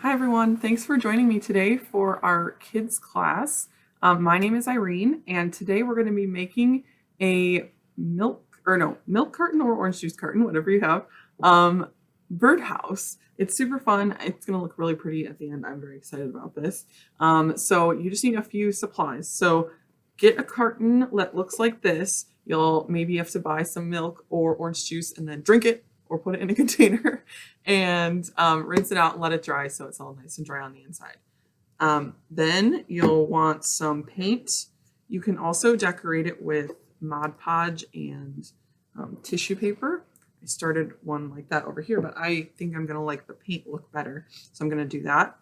Hi everyone, thanks for joining me today for our kids class. My name is Irene and today we're going to be making a milk carton or orange juice carton, whatever you have, birdhouse. It's super fun. It's going to look really pretty at the end. I'm very excited about this. So you just need a few supplies. So get a carton that looks like this. You'll maybe have to buy some milk or orange juice and then drink it or put it in a container and rinse it out and let it dry so it's all nice and dry on the inside. Then you'll want some paint. You can also decorate it with Mod Podge and tissue paper. I started one like that over here, but I think I'm gonna like the paint look better, so I'm gonna do that.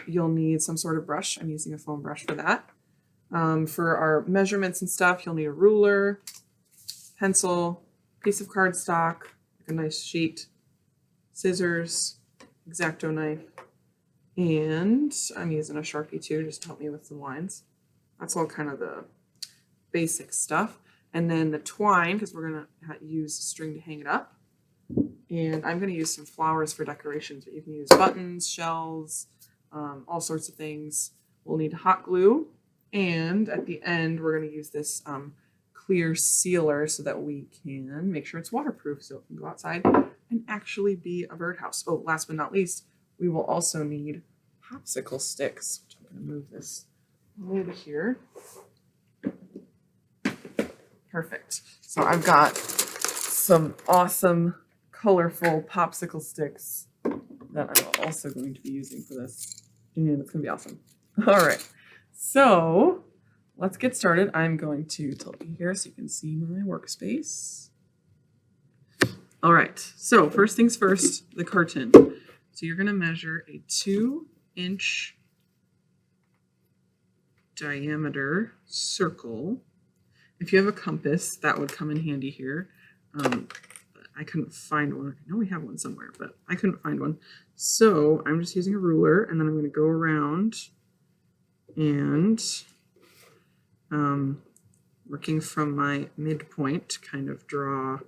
You'll need some sort of brush. I'm using a foam brush for that. For our measurements and stuff, you'll need a ruler, pencil, piece of cardstock, a nice sheet, scissors, X-Acto knife, and I'm using a Sharpie too, just to help me with some lines. That's all kind of the basic stuff. And then the twine, because we're gonna use string to hang it up. And I'm gonna use some flowers for decorations, but you can use buttons, shells, all sorts of things. We'll need hot glue, and at the end, we're gonna use this clear sealer so that we can make sure it's waterproof so it can go outside and actually be a birdhouse. Oh, last but not least, we will also need popsicle sticks, which I'm going to move this over here. Perfect. So I've got some awesome, colorful popsicle sticks that I'm also going to be using for this, and it's going to be awesome. All right, so let's get started. I'm going to tilt you here so you can see my workspace. All right, so first things first, the carton. So you're gonna measure a 2-inch diameter circle. If you have a compass, that would come in handy here. I couldn't find one. I know we have one somewhere, but I couldn't find one. So I'm just using a ruler, and then I'm gonna go around and working from my midpoint, kind of draw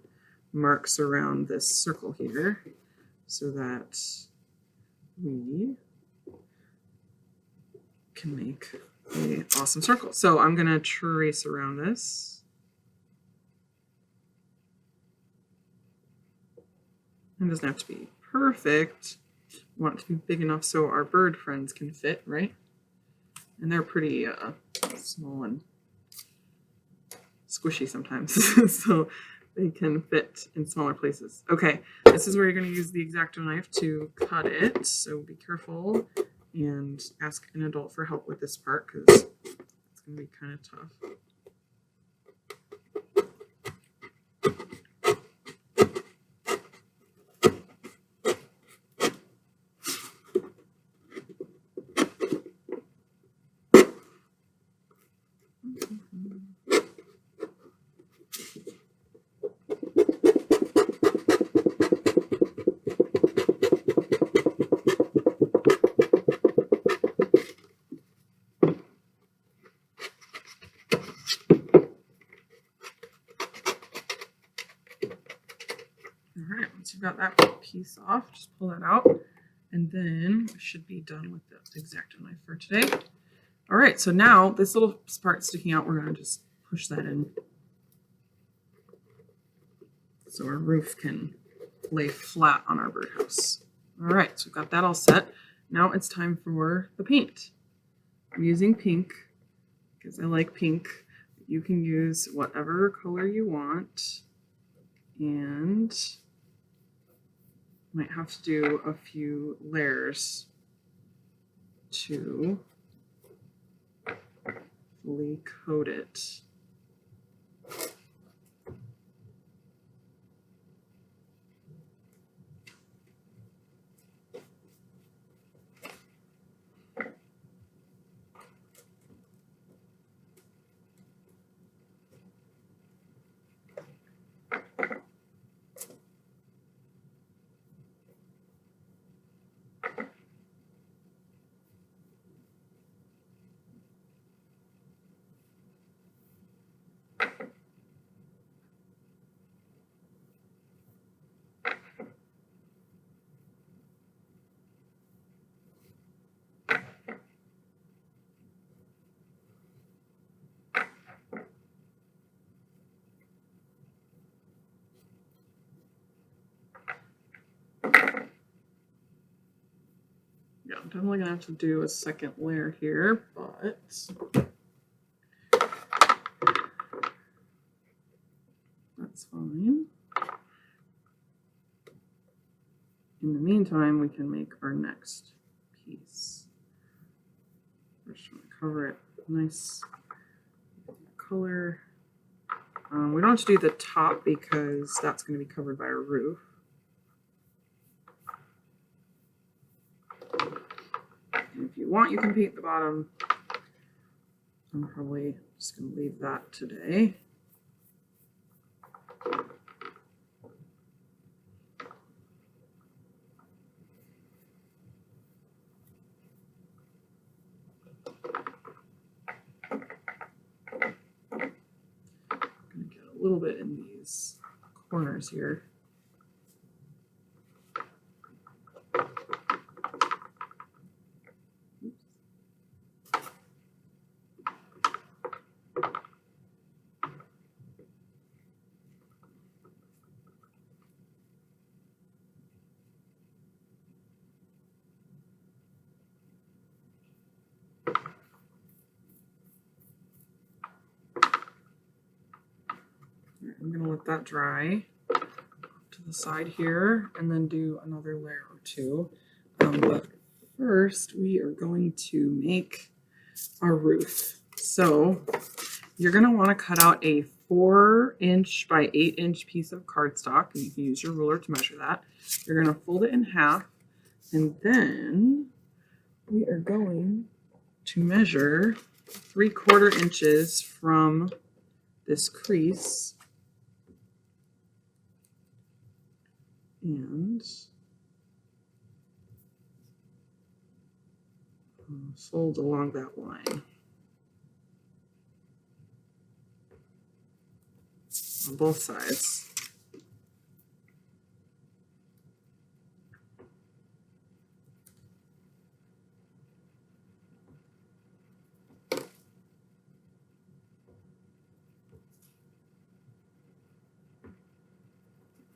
marks around this circle here so that we can make an awesome circle. So I'm going to trace around this. It doesn't have to be perfect. We want it to be big enough so our bird friends can fit, right? And they're pretty small and squishy sometimes, so they can fit in smaller places. Okay, this is where you're going to use the X-Acto knife to cut it, so be careful and ask an adult for help with this part because it's going to be kind of tough. All right, once you've got that piece off, just pull that out, and then we should be done with the X-Acto knife for today. All right, so now this little part sticking out, we're going to just push that in so our roof can lay flat on our birdhouse. All right, so we've got that all set. Now it's time for the paint. I'm using pink because I like pink. You can use whatever color you want, and might have to do a few layers to fully coat it. definitely gonna have to do a second layer here, but that's fine. In the meantime, we can make our next piece. First, I'm gonna cover it nice color. We don't have to do the top because that's going to be covered by a roof. And if you want, you can paint the bottom. I'm probably just going to leave that today. A little bit in these corners here. I'm going to let that dry to the side here and then do another layer or two. But first, we are going to make our roof. So you're going to want to cut out a 4-inch by 8-inch piece of cardstock, and you can use your ruler to measure that. You're going to fold it in half, and then we are going to measure 3/4 inches from this crease and fold along that line on both sides.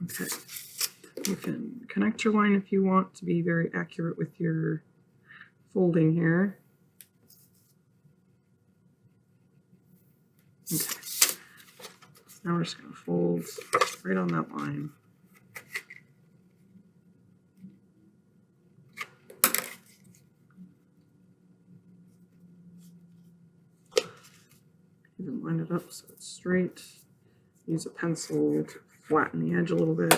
Okay. You can connect your line if you want to be very accurate with your folding here. Okay. So now we're just going to fold right on that line. Even line it up so it's straight. Use a pencil to flatten the edge a little bit.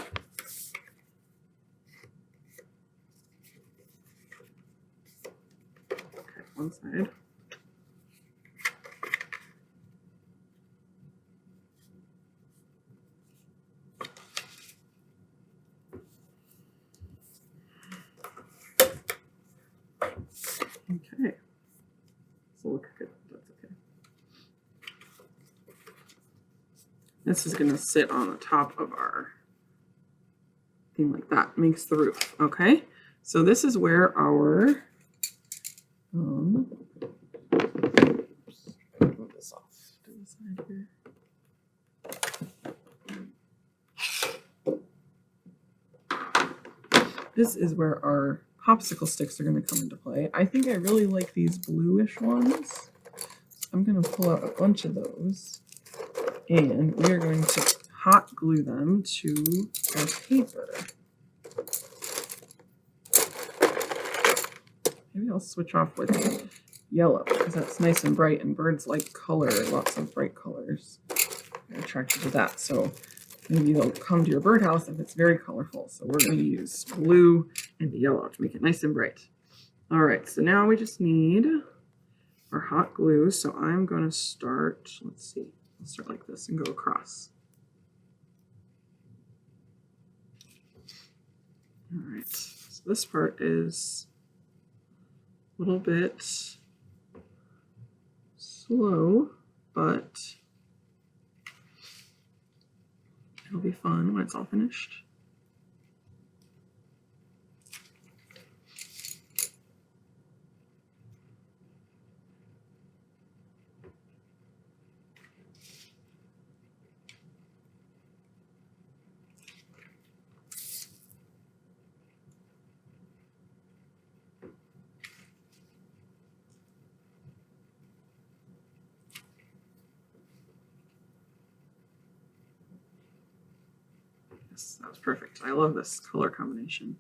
Okay, one side. Okay. So look good. That's okay. This is going to sit on the top of our thing like that. Makes the roof. Okay. So this is where our move this off to the side here. This is where our popsicle sticks are going to come into play. I think I really like these bluish ones. I'm going to pull out a bunch of those, and we are going to hot glue them to our paper. Maybe I'll switch off with yellow because that's nice and bright, and birds like color, lots of bright colors. They're attracted to that. So maybe they'll come to your birdhouse if it's very colorful. So we're going to use blue and yellow to make it nice and bright. All right, so now we just need our hot glue. So I'm going to start, let's see, I'll start like this and go across. All right, so this part is a little bit slow, but it'll be fun when it's all finished. Yes, that was perfect. I love this color combination.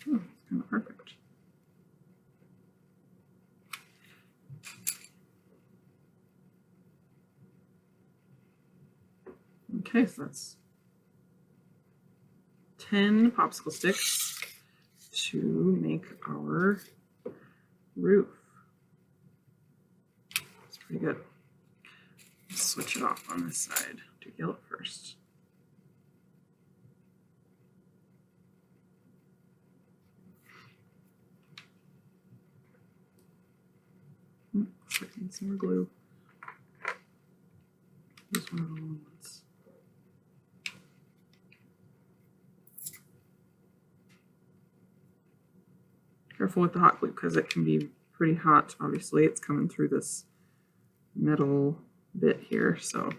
Oh, it's kind of perfect. Okay, so that's 10 popsicle sticks to make our roof. It's pretty good. Let's switch it off on this side. Do yellow first. Looks like I need some more glue. Use one of the long ones. Careful with the hot glue because it can be pretty hot. Obviously, it's coming through this metal bit here, so.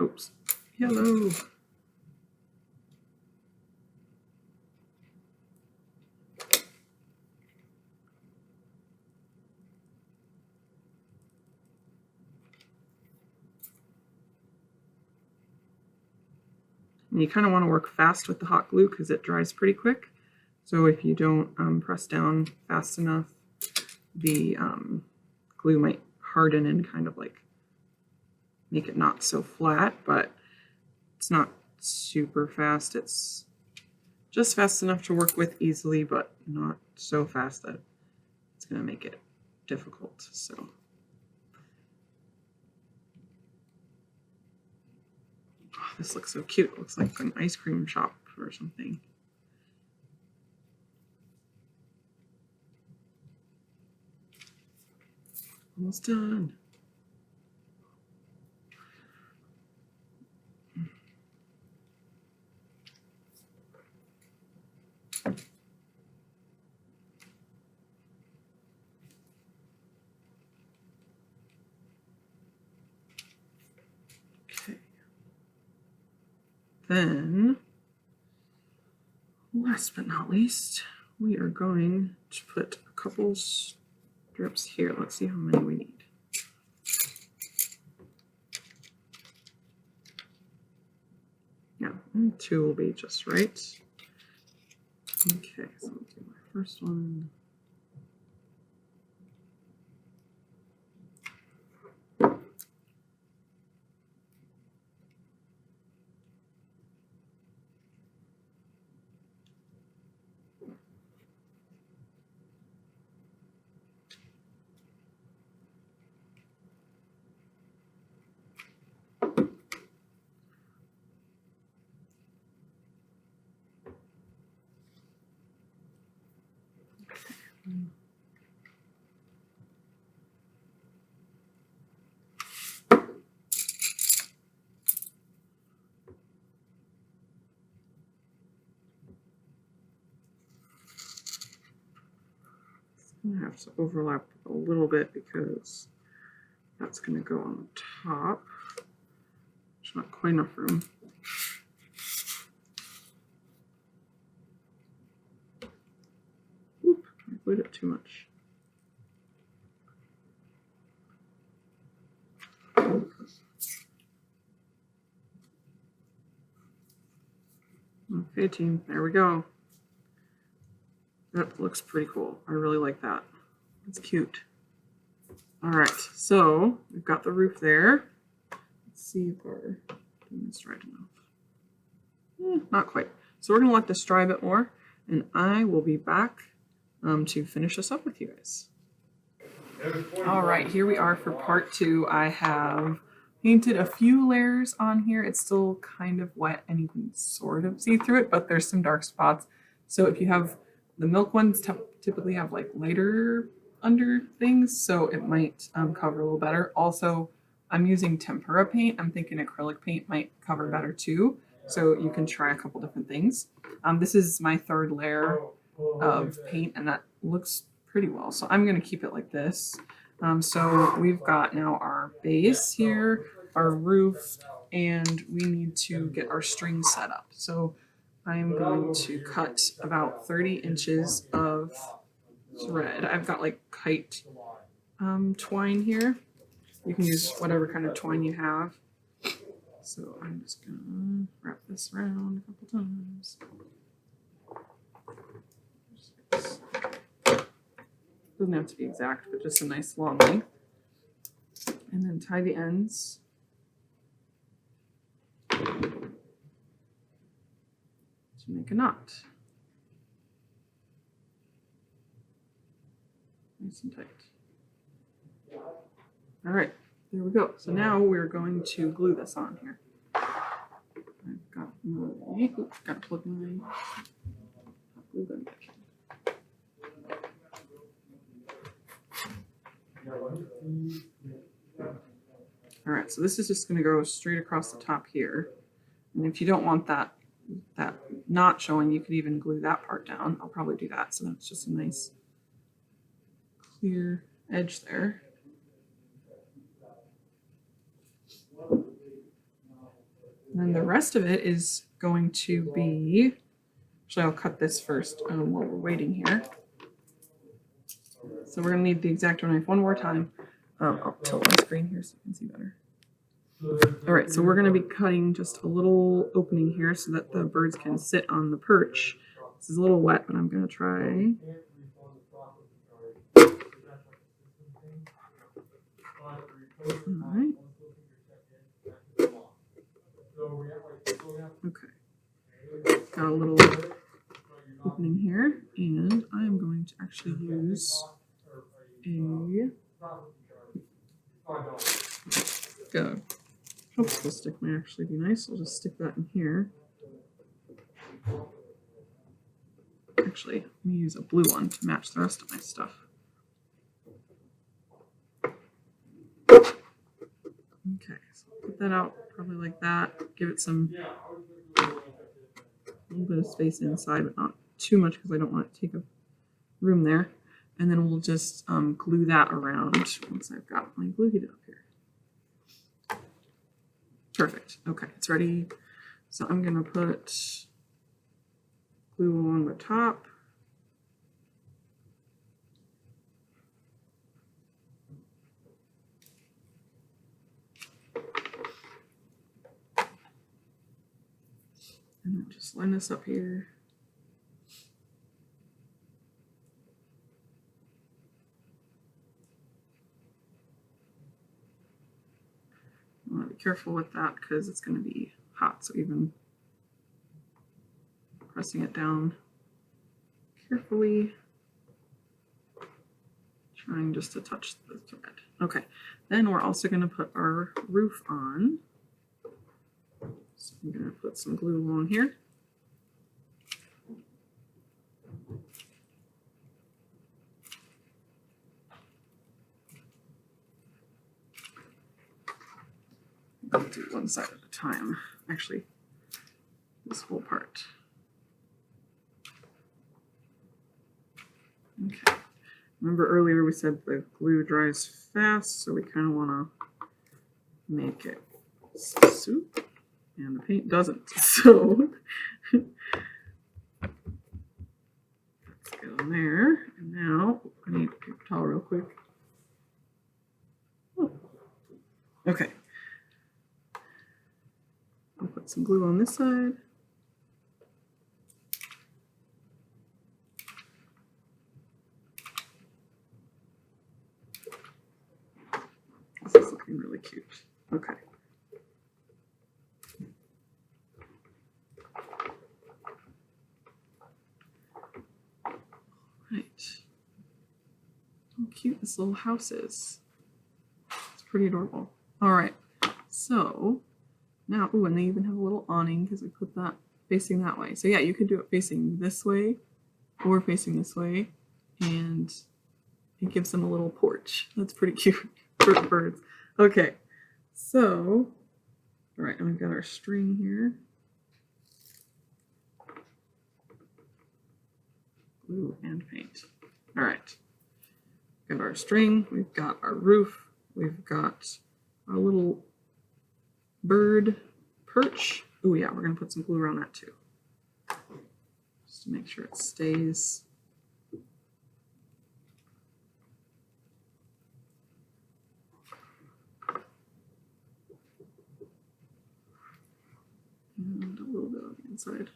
Oops, yellow. And you kind of want to work fast with the hot glue because it dries pretty quick. So if you don't press down fast enough, the glue might harden and kind of like make it not so flat, but it's not super fast. It's just fast enough to work with easily, but not so fast that it's going to make it difficult. So. Oh, this looks so cute. It looks like an ice cream shop or something. Almost done. Okay. Then, last but not least, we are going to put a couple strips here. Let's see how many we need. Yeah, 2 will be just right. Okay, so I'll do my first one. I'm gonna have to overlap a little bit because that's gonna go on the top. There's not quite enough room. Oop, I glued it too much. Okay, team, there we go. That looks pretty cool. I really like that. It's cute. All right, so we've got the roof there. Let's see if our thing is dried enough. Not quite. So we're gonna let this dry a bit more, and I will be back to finish this up with you guys. All right, here we are for part 2. I have painted a few layers on here. It's still kind of wet and you can sort of see through it, but there's some dark spots. So if you have the milk ones typically have like lighter under things, so it might cover a little better. Also, I'm using tempera paint. I'm thinking acrylic paint might cover better too. So you can try a couple different things. This is my third layer of paint and that looks pretty well. So I'm going to keep it like this. So we've got now our base here, our roof, and we need to get our string set up. So I'm going to cut about 30 inches of thread. I've got like kite twine here. You can use whatever kind of twine you have. So I'm just gonna wrap this around a couple times. Doesn't have to be exact, but just a nice long length. And then tie the ends. To make a knot. Nice and tight. All right, there we go. So now we're going to glue this on here. I've got my, gotta plug my glue gun back in. All right, so this is just going to go straight across the top here. And if you don't want that knot showing, you could even glue that part down. I'll probably do that. So that's just a nice clear edge there. And then the rest of it is going to be, actually I'll cut this first while we're waiting here. So we're going to need the X-Acto knife one more time. I'll tilt my screen here so you can see better. All right, so we're going to be cutting just a little opening here so that the birds can sit on the perch. This is a little wet, but I'm going to try. All right. Okay. Got a little opening here, and I'm going to actually use a popsicle stick might actually be nice. I'll just stick that in here. Actually, I'm going to use a blue one to match the rest of my stuff. Okay, so put that out probably like that. Give it some a little bit of space inside, but not too much because I don't want it to take up room there. And then we'll just glue that around once I've got my glue heated up here. Perfect. Okay, it's ready. So I'm going to put glue along the top. And then just line this up here. I want to be careful with that because it's going to be hot, so even pressing it down carefully, trying just to touch the thread. Okay, then we're also going to put our roof on. So I'm going to put some glue along here. I'll do one side at a time. Actually, this whole part. Okay. Remember earlier we said the glue dries fast, so we kind of want to make it soup, and the paint doesn't. So let's get on there. And now I need a paper towel real quick. Oh. Okay. I'll put some glue on this side. This is looking really cute. Okay. Right. How cute this little house is. It's pretty adorable. All right. So now, ooh, and they even have a little awning because we put that facing that way. So yeah, you could do it facing this way or facing this way, and it gives them a little porch. That's pretty cute for the birds. Okay, so, all right, and we've got our string here. Glue and paint. All right, got our string, we've got our roof, we've got our little bird perch. Oh yeah, we're gonna put some glue around that too, just to make sure it stays. And a little bit on the inside.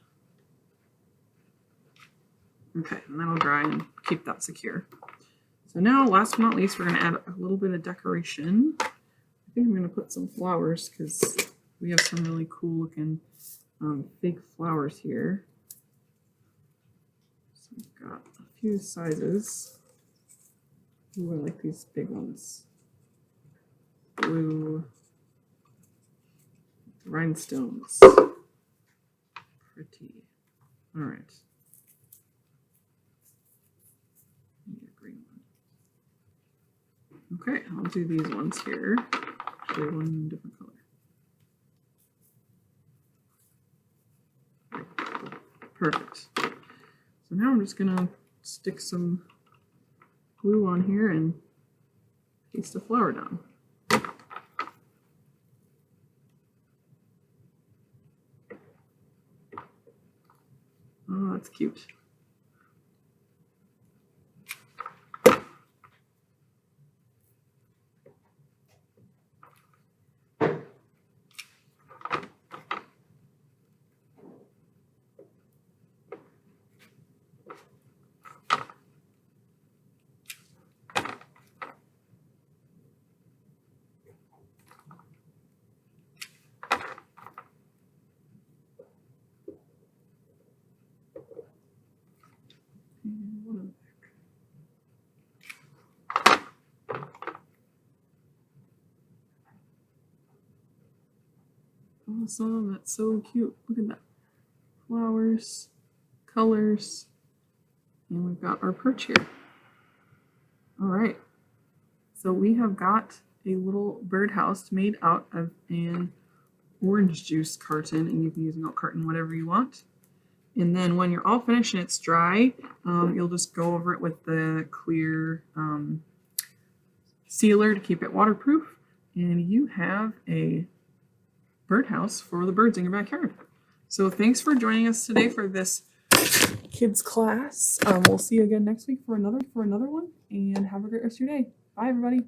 Okay, and that'll dry and keep that secure. So now, last but not least, we're going to add a little bit of decoration. I think I'm going to put some flowers because we have some really cool looking fake flowers here. So we've got a few sizes. Ooh, I like these big ones. Blue rhinestones. Pretty. All right. Need a green one. Okay, I'll do these ones here. Actually, one different color. Perfect. So now I'm just gonna stick some glue on here and paste a flower down. Oh, that's cute. Awesome, that's so cute. Look at that. Flowers, colors, and we've got our perch here. All right, so we have got a little birdhouse made out of an orange juice carton, and you can use milk carton, whatever you want. And then when you're all finished and it's dry, you'll just go over it with the clear sealer to keep it waterproof, and you have a birdhouse for the birds in your backyard. So thanks for joining us today for this kids class. We'll see you again next week for another one, and have a great rest of your day. Bye, everybody.